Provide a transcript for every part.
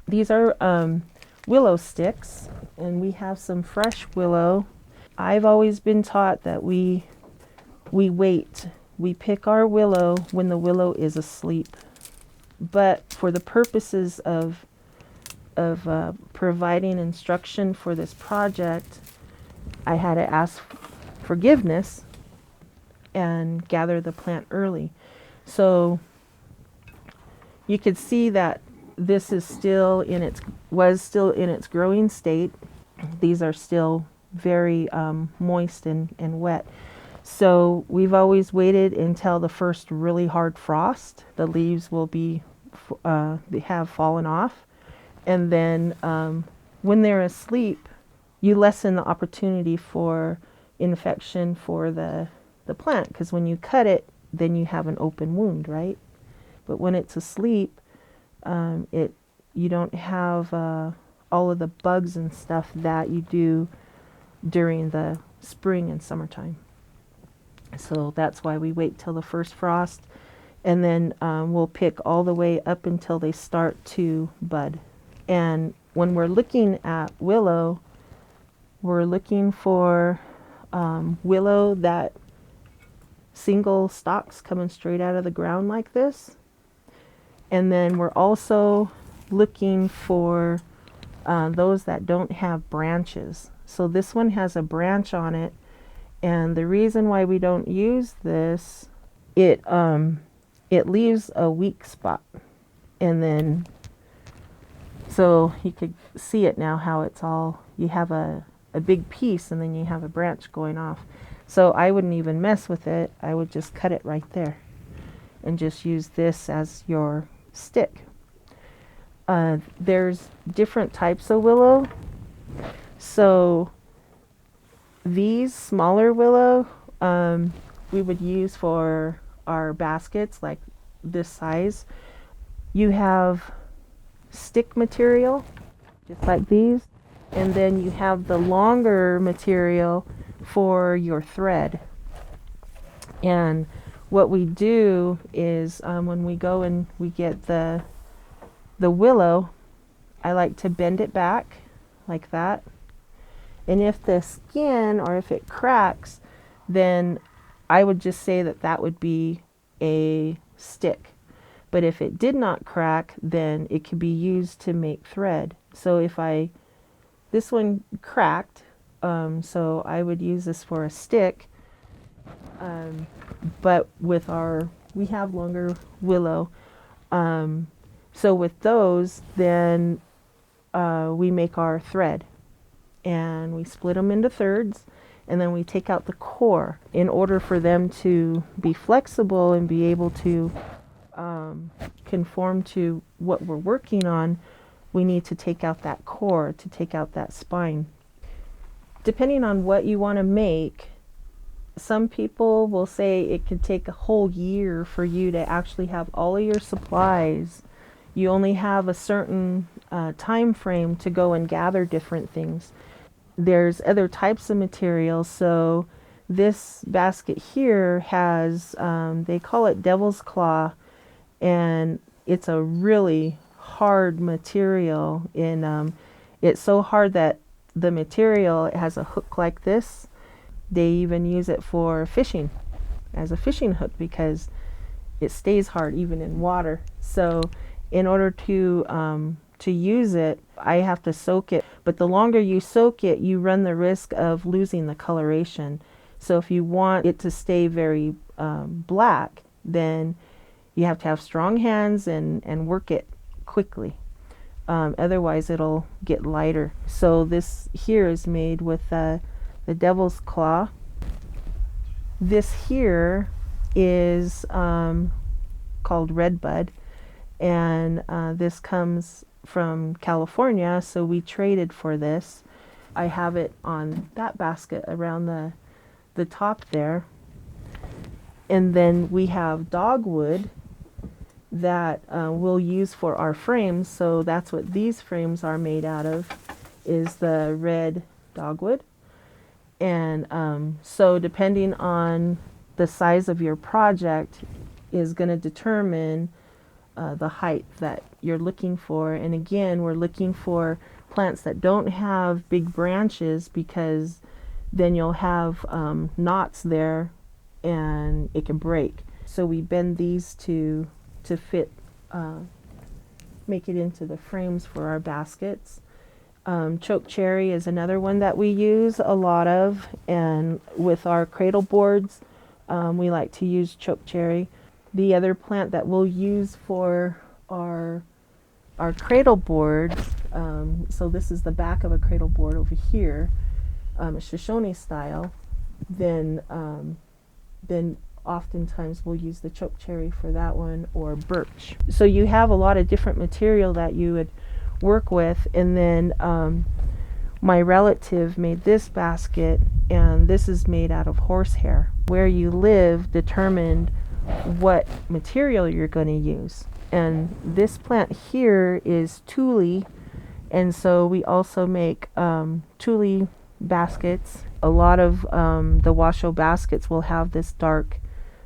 These are willow sticks, and we have some fresh willow. I've always been taught that we wait. We pick our willow when the willow is asleep. But for the purposes of providing instruction for this project, I had to ask forgiveness and gather the plant early. So you could see that this is still in its growing state. These are still very moist and wet. So we've always waited until the first really hard frost. The leaves will be have fallen off, and then when they're asleep, you lessen the opportunity for infection for the plant, because when you cut it, then you have an open wound, right? But when it's asleep, you don't have all of the bugs and stuff that you do during the spring and summertime. So that's why we wait till the first frost, and then we'll pick all the way up until they start to bud. And when we're looking at willow, we're looking for willow that single stalks coming straight out of the ground like this. And then we're also looking for those that don't have branches. So this one has a branch on it, and the reason why we don't use this, it leaves a weak spot. And then, so you could see it now, how it's all, you have a big piece and then you have a branch going off. So I wouldn't even mess with it. I would just cut it right there and just use this as your stick. There's different types of willow. So these smaller willow, we would use for our baskets, like this size. You have stick material, just like these, and then you have the longer material for your thread. And what we do is when we go and we get the willow, I like to bend it back like that. And if the skin, or if it cracks, then I would just say that that would be a stick. But if it did not crack, then it could be used to make thread. So this one cracked, so I would use this for a stick. But we have longer willow. So with those, then we make our thread, and we split them into thirds, and then we take out the core. In order for them to be flexible and be able to conform to what we're working on, we need to take out that core, to take out that spine. Depending on what you want to make, some people will say it could take a whole year for you to actually have all of your supplies. You only have a certain time frame to go and gather different things. There's other types of materials. So this basket here has, they call it devil's claw, and it's a really hard material. It's so hard that the material, it has a hook like this. They even use it for fishing, as a fishing hook, because it stays hard even in water. So in order to use it, I have to soak it. But the longer you soak it, you run the risk of losing the coloration. So if you want it to stay very black, then you have to have strong hands and work it quickly. Otherwise it'll get lighter. So this here is made with the devil's claw. This here is called redbud, and this comes from California, so we traded for this. I have it on that basket around the top there. And then we have dogwood that we'll use for our frames. So that's what these frames are made out of, is the red dogwood. And so depending on the size of your project is going to determine the height that you're looking for. And again, we're looking for plants that don't have big branches, because then you'll have knots there and it can break. So we bend these to fit, make it into the frames for our baskets. Chokecherry is another one that we use a lot of, and with our cradle boards, we like to use chokecherry. The other plant that we'll use for our cradle boards, so this is the back of a cradle board over here, a Shoshone style, then oftentimes we'll use the chokecherry for that one, or birch. So you have a lot of different material that you would work with. And then my relative made this basket, and this is made out of horsehair. Where you live determined what material you're going to use. And this plant here is tule, and so we also make tule baskets. A lot of the Washoe baskets will have this dark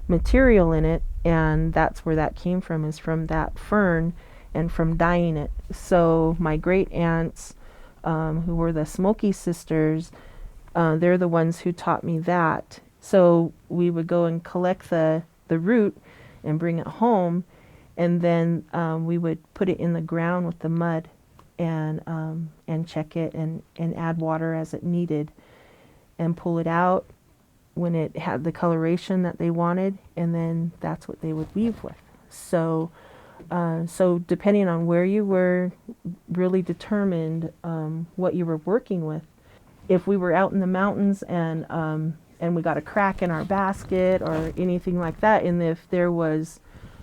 material in it, and that's where that came from, is from that fern and from dyeing it. So my great aunts, who were the Smokey sisters, they're the ones who taught me that. So we would go and collect the root and bring it home, and then we would put it in the ground with the mud and check it and add water as it needed, and pull it out when it had the coloration that they wanted, and then that's what they would weave with. So depending on where you were, really determined what you were working with. If we were out in the mountains and we got a crack in our basket or anything like that, and if there was,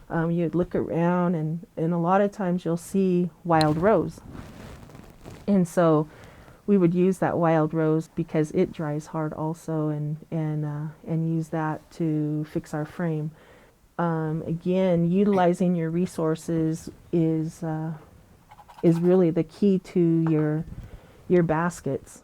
you'd look around, and a lot of times you'll see wild rose. And so we would use that wild rose because it dries hard also, and use that to fix our frame. Again, utilizing your resources is really the key to your baskets.